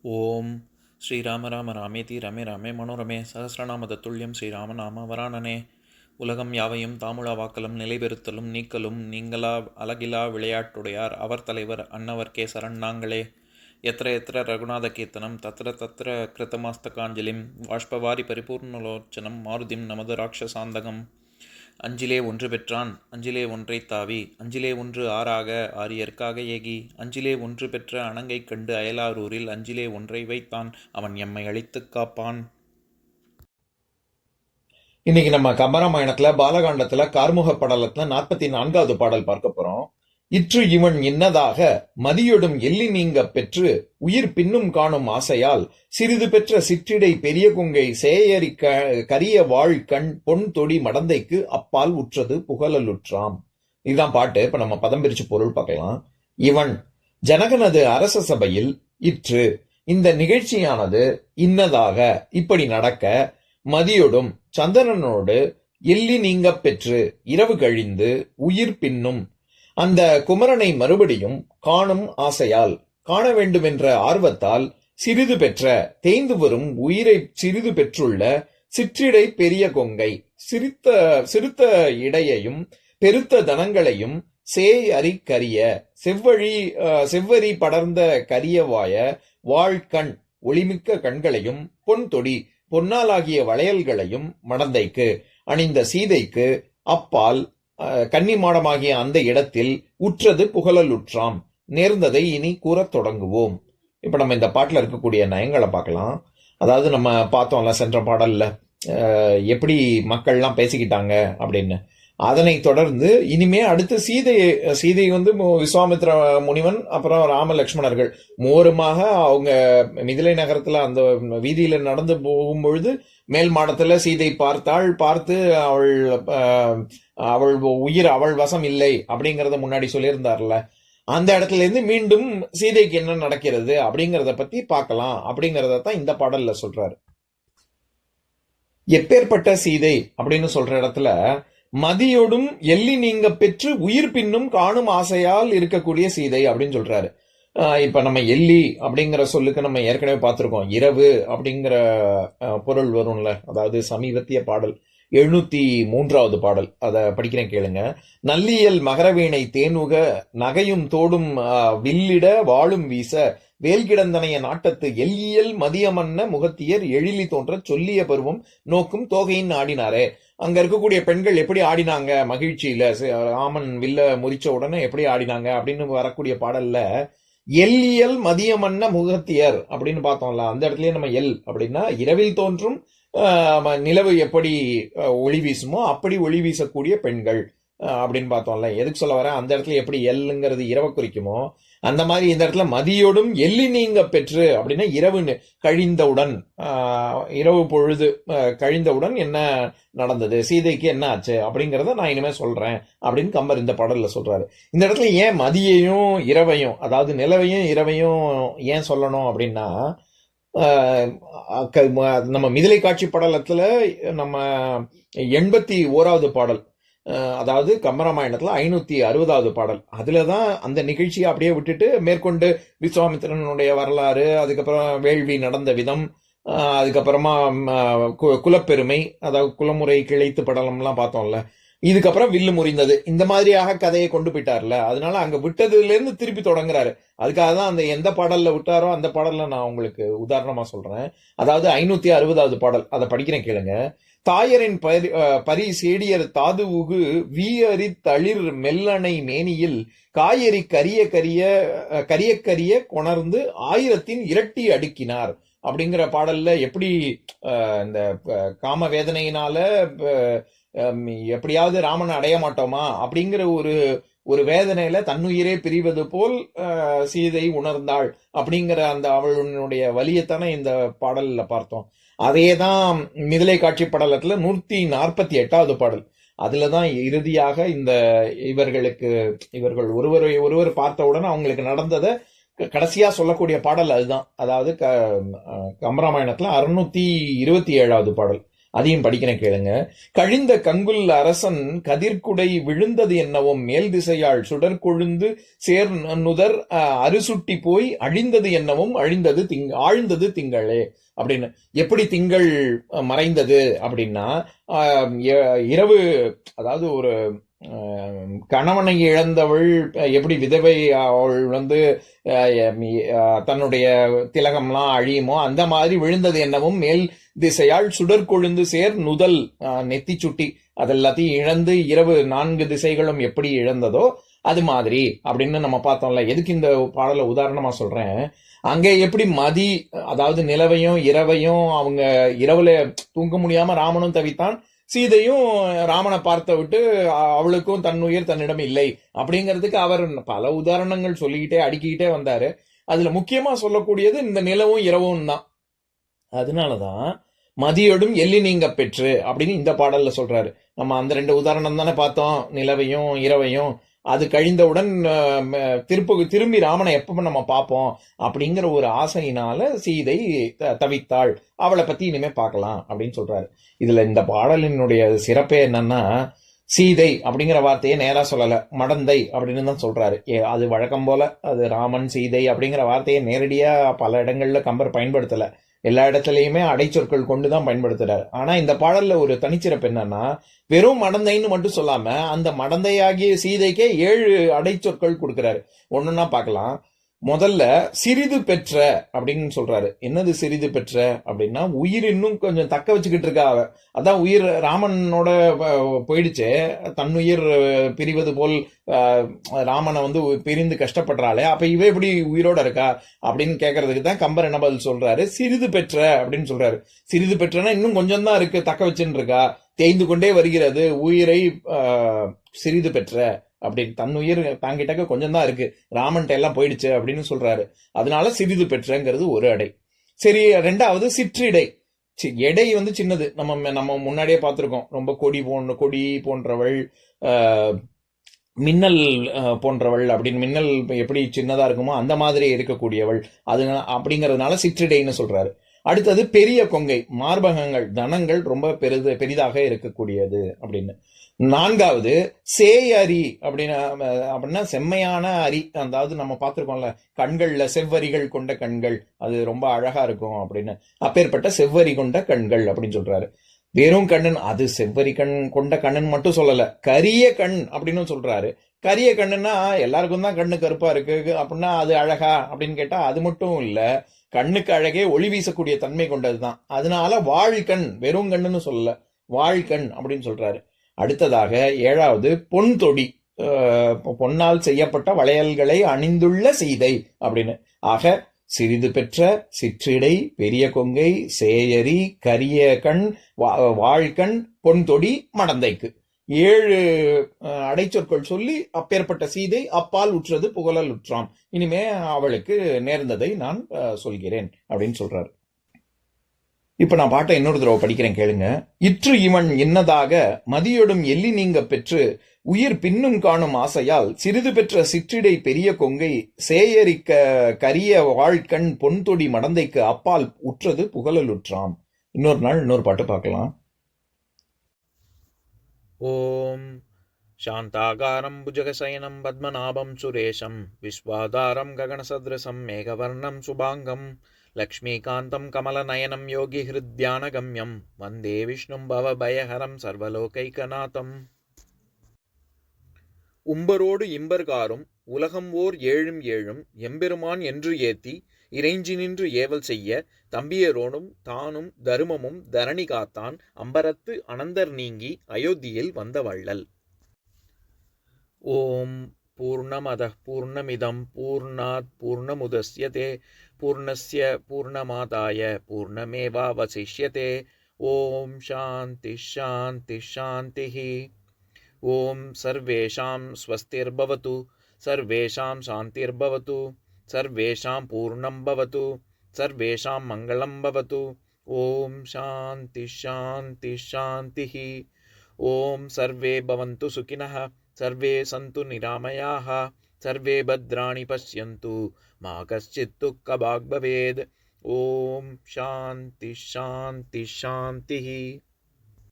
ஓம் ஸ்ரீராம ராம ராமேதி ரமே ராமே மனோரமே சகசிரநாம தத்துல்யம் ஸ்ரீராமநாம வராணனே. உலகம் யாவையும் தாமுழா வாக்கலும் நிலைபெறுத்தலும் நீக்கலும் நீங்களா அழகிலா விளையாட்டுடையார் அவர் தலைவர் அன்னவர் சரண் நாங்களே. எத்திர எத்திர ரகுநாத கீர்த்தனம் தத்திர தத்திர கிருத்தமாஸ்தகாஞ்சலிம் வாஷ்பவாரி பரிபூர்ணலோச்சனம் மாருதிம் நமது ராட்சசாந்தகம். அஞ்சிலே ஒன்று பெற்றான் அஞ்சிலே ஒன்றை தாவி அஞ்சிலே ஒன்று ஆறாக ஆரியர்க்காக ஏகி அஞ்சிலே ஒன்று பெற்ற அணங்கை கண்டு அயலாரூரில் அஞ்சிலே ஒன்றை வைத்தான் அவன் எம்மை அழித்துக் காப்பான். இன்னைக்கு நம்ம கம்பராமாயணத்துல பாலகாண்டத்துல கார்முக படலத்துல 44வது பாடல் பார்க்க போறோம். இற்று இவன் இன்னதாக மதியொடும் எள்ளி நீங்க பெற்று உயிர் பின்னும் காணும் ஆசையால் சிறிது பெற்ற சிற்றிடை பெரிய கொங்கை சேயரி கரிய வாழ் கண் பொன் தொடி மடந்தைக்கு அப்பால் உற்றது புகழலுற்றாம். இதுதான் பாட்டு. இப்ப நம்ம பதம் பிரிச்சு பொருள் பார்க்கலாம். இவன் ஜனகனது அரச சபையில் இற்று இந்த நிகழ்ச்சியானது இன்னதாக இப்படி நடக்க மதியொடும் சந்திரனோடு எள்ளி நீங்க பெற்று இரவு கழிந்து உயிர் பின்னும் அந்த குமரனை மறுபடியும் காணும் ஆசையால் காண வேண்டும் என்ற ஆர்வத்தால் சிறிது பெற்ற தேய்ந்து வரும் உயிரை சிறிது பெற்றுள்ள சிற்றிடை பெரிய கொங்கை சிறுத்த இடையையும் பெருத்த தனங்களையும் சேய் அறி கரிய செவ்வரி படர்ந்த கரியவாய வாழ்கண் ஒளிமிக்க கண்களையும் பொன் தொடி பொன்னாலாகிய வளையல்களையும் மடந்தைக்கு அணிந்த சீதைக்கு அப்பால் கன்னிமாடமாகிய அந்த இடத்தில் உற்றது புகழலுற்றாம். நேர்ந்ததை இனி கூறத் தொடங்குவோம். இப்ப நம்ம இந்த பாட்டுல இருக்கக்கூடிய நயங்களை பார்க்கலாம். அதாவது நம்ம பார்த்தோம்ல சென்ற பாடல்ல எப்படி மக்கள்லாம் பேசிக்கிட்டாங்க அப்படின்னு. அதனை தொடர்ந்து இனிமே அடுத்து சீதை விஸ்வாமித்ர முனிவன் அப்புறம் ராம லட்சுமணர்கள் மூவருமாக அவங்க மிதிலை நகரத்துல அந்த வீதியில நடந்து போகும் பொழுது மேல் மாடத்துல சீதை பார்த்து அவள் உயிர் அவள் வசம் இல்லை அப்படிங்கறத முன்னாடி சொல்லியிருந்தார்ல. அந்த இடத்துல இருந்து மீண்டும் சீதைக்கு என்ன நடக்கிறது அப்படிங்கறத பத்தி பார்க்கலாம் அப்படிங்கறத தான் இந்த பாடல்ல சொல்றாரு. எப்பேற்பட்ட சீதை அப்படின்னு சொல்ற இடத்துல மதியோடும் எள்ளி நீங்க பெற்று உயிர் பின்னும் காணும் ஆசையால் இருக்கக்கூடிய சீதை அப்படின்னு சொல்றாரு. இப்ப நம்ம எள்ளி அப்படிங்கிற சொல்லுக்கு நம்ம ஏற்கனவே பார்த்திருக்கோம். இரவு அப்படிங்கிற பொருள் வரும்ல. அதாவது சமீபத்திய பாடல் 703வது பாடல், அதை படிக்கிறேன் கேளுங்க. நல்லியல் மகரவீணை தேனுக நகையும் தோடும் வில்லிட வாழும் வீச வேல்கிடந்தனைய நாட்டத்து எல்லியல் மதியமன்ன முகத்தியர் எழிலி தோன்ற சொல்லிய பருவம் நோக்கும் தோகையின் ஆடினாரே. அங்க இருக்கக்கூடிய பெண்கள் எப்படி ஆடினாங்க மகிழ்ச்சியில, ராமன் வில்ல முறிச்ச உடனே எப்படி ஆடினாங்க அப்படின்னு வரக்கூடிய பாடல்ல எல்லியல் மதியமன்ன முகத்தியர் அப்படின்னு பார்த்தோம்ல. அந்த இடத்துலயே நம்ம எல் அப்படின்னா இரவில் தோன்றும் நிலவு எப்படி ஒளி வீசுமோ அப்படி ஒளி வீசக்கூடிய பெண்கள் அப்படின்னு பார்த்தோம்ல. எதுக்கு சொல்ல வரேன், அந்த இடத்துல எப்படி எல்லுங்கிறது இரவை குறிக்குமோ அந்த மாதிரி இந்த இடத்துல மதியோடும் எள்ளி நீங்க பெற்று அப்படின்னா இரவு கழிந்தவுடன், இரவு பொழுது கழிந்தவுடன் என்ன நடந்தது, சீதைக்கு என்ன ஆச்சு அப்படிங்கறத நான் இனிமே சொல்றேன் அப்படின்னு கம்பர் இந்த பாடல்ல சொல்றாரு. இந்த இடத்துல ஏன் மதியையும் இரவையும், அதாவது நிலவையும் இரவையும் ஏன் சொல்லணும் அப்படின்னா, நம்ம மிதிலை காட்சி படலத்துல நம்ம 81வது பாடல், அதாவது கம்பராமாயணத்துல 560வது பாடல், அதுலதான் அந்த நிகழ்ச்சியை அப்படியே விட்டுட்டு மேற்கொண்டு விஸ்வாமித்திரனுடைய வரலாறு, அதுக்கப்புறம் வேள்வி நடந்த விதம், அதுக்கப்புறமா குலப்பெருமை, அதாவது குலமுறை கிளைத்து படலம்லாம் பார்த்தோம்ல. இதுக்கப்புறம் வில்லு முறிந்தது, இந்த மாதிரியாக கதையை கொண்டு போயிட்டார்ல. அதனால அங்க விட்டதுல இருந்து திருப்பி தொடங்குறாரு. அதுக்காக தான் அந்த எந்த பாடல்ல விட்டாரோ அந்த பாடல்ல நான் உங்களுக்கு உதாரணமா சொல்றேன். அதாவது 560வது பாடல், அதை படிக்கிறேன் கேளுங்க. தாயரின் பரி சேடியர் தாதுவுகு வீயறி தளிர் மெல்லணை மேனியில் காயறி கரிய கொணர்ந்து 1000 இரட்டி அடுக்கினார் அப்படிங்கிற பாடல்ல எப்படி இந்த காம வேதனையினால எப்படியாவது ராமனை அடைய மாட்டோமா அப்படிங்கிற ஒரு வேதனையில தன்னுயிரே பிரிவது போல் சீதை உணர்ந்தாள் அப்படிங்கிற அந்த அவளுடைய வலியத்தானே இந்த பாடல்ல பார்த்தோம். அதேதான் மிதிலை காட்சி படலத்துல 148வது பாடல், அதுலதான் இறுதியாக இவர்கள் ஒருவர் பார்த்தவுடன் அவங்களுக்கு நடந்ததை கடைசியா சொல்லக்கூடிய பாடல் அதுதான். அதாவது கம்பராமாயணத்துல 627வது பாடல், அதையும் படிக்கிறேன் கேளுங்க. கழிந்த கங்குல் அரசன் கதிர்குடை விழுந்தது என்னவும் மேல் திசையால் சுடற்கொழுந்து சேர் நுதர் அரிசுட்டி போய் அழிந்தது என்னவும் ஆழ்ந்தது திங்களே அப்படின்னு. எப்படி திங்கள் மறைந்தது அப்படின்னா, இரவு, அதாவது ஒரு கணவனை இழந்தவள் எப்படி விதவை அவள் தன்னுடைய திலகம்லாம் அழியுமோ அந்த மாதிரி விழுந்தது என்னவும் மேல் திசையால் சுடற்கொழுந்து சேர் நுதல் நெத்தி சுட்டி அதெல்லாத்தையும் இழந்து இரவு 4 திசைகளும் எப்படி இழந்ததோ அது மாதிரி அப்படின்னு நம்ம பார்த்தோம்ல. எதுக்கு இந்த பாடலை உதாரணமா சொல்றேன், அங்கே எப்படி அதாவது நிலவையும் இரவையும் அவங்க இரவுல தூங்க முடியாம ராமனும் தவித்தான், சீதையும் ராமனை பார்த்த விட்டு அவளுக்கும் தன்னுயிர் தன்னிடம் இல்லை அப்படிங்கிறதுக்கு அவர் பல உதாரணங்கள் சொல்லிக்கிட்டே அடுக்கிக்கிட்டே வந்தாரு. அதுல முக்கியமா சொல்லக்கூடியது இந்த நிலவும் இரவும் தான். அதனாலதான் மதியோடும் எள்ளி நீங்க பெற்று அப்படின்னு இந்த பாடல்ல சொல்றாரு. நம்ம அந்த 2 உதாரணம் தானே பார்த்தோம், நிலவையும் இரவையும். அது கழிந்தவுடன் திரும்பி ராமனை எப்ப நம்ம பார்ப்போம் அப்படிங்கிற ஒரு ஆசையினால சீதை தவித்தாள், அவளை பத்தி இனிமே பார்க்கலாம் அப்படின்னு சொல்றாரு. இதுல இந்த பாடலினுடைய சிறப்பே என்னன்னா, சீதை அப்படிங்கிற வார்த்தையை நேரா சொல்லல, மடந்தை அப்படின்னு தான் சொல்றாரு. அது வழக்கம் போல அது ராமன் சீதை அப்படிங்கிற வார்த்தையை நேரடியா பல இடங்கள்ல கம்பர் பயன்படுத்தல, எல்லா இடத்துலயுமே அடைச்சொற்கள் கொண்டுதான் பயன்படுத்துறாரு. ஆனா இந்த பாடல்ல ஒரு தனிச்சிறப்பு என்னன்னா, வெறும் மடந்தைன்னு மட்டும் சொல்லாம அந்த மடந்தையாகிய சீதைக்கே 7 அடைச்சொற்கள் கொடுக்கிறாரு. ஒண்ணுன்னா பார்க்கலாம். முதல்ல சிறிது பெற்ற அப்படின்னு சொல்றாரு. என்னது சிறிது பெற்ற அப்படின்னா, உயிர் இன்னும் கொஞ்சம் தக்க வச்சுக்கிட்டு இருக்கா அவ. அதான் உயிர் ராமனோட போயிடுச்சு, தன்னுயிர் பிரிவது போல் ராமனை பிரிந்து கஷ்டப்படுறாளே, அப்ப இவ எப்படி உயிரோட இருக்கா அப்படின்னு கேட்கறதுக்கு தான் கம்பர் என்ன பதில் சொல்றாரு, சிறிது பெற்ற அப்படின்னு சொல்றாரு. சிறிது பெற்றனா இன்னும் கொஞ்சம் தான் இருக்கு, தக்க வச்சுன்னு இருக்கா, தேய்ந்து கொண்டே வருகிறது, உயிரை சிறிது பெற்ற அப்படின்னு. தன்னுயிர் தாங்கிட்டாக்க கொஞ்சம் தான் இருக்கு, ராமன்ட்ட எல்லாம் போயிடுச்சு அப்படின்னு சொல்றாரு. அதனால சிறிது பெற்றங்கிறது ஒரு அடை. சரி, 2வது சிற்றிடை. எடை சின்னது, நம்ம முன்னாடியே பார்த்திருக்கோம். ரொம்ப கொடி போன்றவள், மின்னல் போன்றவள் அப்படின்னு. மின்னல் எப்படி சின்னதா இருக்குமோ அந்த மாதிரி இருக்கக்கூடியவள், அது அப்படிங்கறதுனால சிற்றிடைன்னு சொல்றாரு. அடுத்தது பெரிய கொங்கை, மார்பகங்கள் தனங்கள் ரொம்ப பெரிதாக இருக்கக்கூடியது அப்படின்னு. 4வது சேயரி அப்படின்னா செம்மையான அரி, அதாவது நம்ம பார்த்திருக்கோம்ல கண்கள்ல செவ்வரிகள் கொண்ட கண்கள், அது ரொம்ப அழகா இருக்கும் அப்படின்னு. அப்பேற்பட்ட செவ்வரி கொண்ட கண்கள் அப்படின்னு சொல்றாரு. வெறும் கண்ணன், அது செவ்வரி கண் கொண்ட கண்ணன் மட்டும் சொல்லல, கரிய கண் அப்படின்னு சொல்றாரு. கரிய கண்ணுன்னா எல்லாருக்கும் தான் கண்ணு கருப்பா இருக்கு அப்படின்னா அது அழகா அப்படின்னு கேட்டா அது மட்டும் இல்ல, கண்ணுக்கு அழகே ஒளி வீசக்கூடிய தன்மை கொண்டதுதான். அதனால வாழ்கண், வெறும் கண்ணுன்னு சொல்லல, வாழ்கண் அப்படின்னு சொல்றாரு. அடுத்ததாக 7வது பொன் தொடி, பொன்னால் செய்யப்பட்ட வளையல்களை அணிந்துள்ள சீதை அப்படின்னு. ஆக சிறிது பெற்ற, சிற்றிடை, பெரிய கொங்கை, சேயரி, கரிய கண், வாழ்கண், பொன் தொடி, மடந்தைக்கு 7 அடைச்சொற்கள் சொல்லி அப்பேற்பட்ட சீதை அப்பால் உற்றது புகழல் உற்றாம், இனிமே அவளுக்கு நேர்ந்ததை நான் சொல்கிறேன் அப்படின்னு சொல்றாரு. இப்ப நான் பாட்டை இன்னொரு தடவை படிக்கிறேன் கேளுங்க. இற்று இவன் இன்னதாக மதியோடும் எள்ளி நீங்க பெற்று உயிர் பின்னும் காணும் ஆசையால் சிறிது பெற்ற சிற்றிடை பெரிய கொங்கை சேயரிக்க கரிய வாழ்கண் பொன்தொடி மடந்தைக்கு அப்பால் உற்றது புகழலுற்றாம். இன்னொரு நாள் இன்னொரு பாட்டு பார்க்கலாம். ஓம் சாந்தாகாரம் புஜகசயனம் பத்மநாபம் சுரேஷம் விஸ்வாதாரம் ககனசத்ரசம் மேகவர்ணம் சுபாங்கம் லக்ஷ்மீகாந்தம் கமலநயனம் யோகி ஹிருத்யானகம்யம் வந்தே விஷ்ணும் பவபயஹரம் சர்வலோகைகநாதம். உம்பரோடு இம்பர்காரும் உலகம் ஓர் ஏழும் ஏழும் எம்பெருமான் என்று ஏத்தி இறைஞ்சி நின்று ஏவல் செய்ய தம்பியரோடும் தானும் தருமமும் தரணி காத்தான் அம்பரத்து அனந்தர் நீங்கி அயோத்தியில் வந்த வள்ளல். ஓம் பூர்ணமதః பூர்ணமிதம் பூர்ணாத் பூர்ணமுதஸ்யதே பூர்ணஸ்ய பூர்ணமாதாய பூர்ணமேவாவசிஷ்யதே. ஓம் சாந்தி சாந்தி சாந்திः. ஓம் சர்வேஷாம் ஸ்வஸ்திர்பவது சர்வேஷாம் சாந்திர்பவது சர்வேஷாம் பூர்ணம் பவது சர்வேஷாம் மங்களம் பவது. ஓம் சாந்தி சாந்தி சாந்திः. ஓம் சர்வே பவந்து சுகினः சர்வே சந்து நிராமயாः சர்வே பத்ராணி பஷ்யந்து மா கஷ்சித் துக்கபாக் பவேத். ஓம் சாந்தி சாந்தி சாந்திः.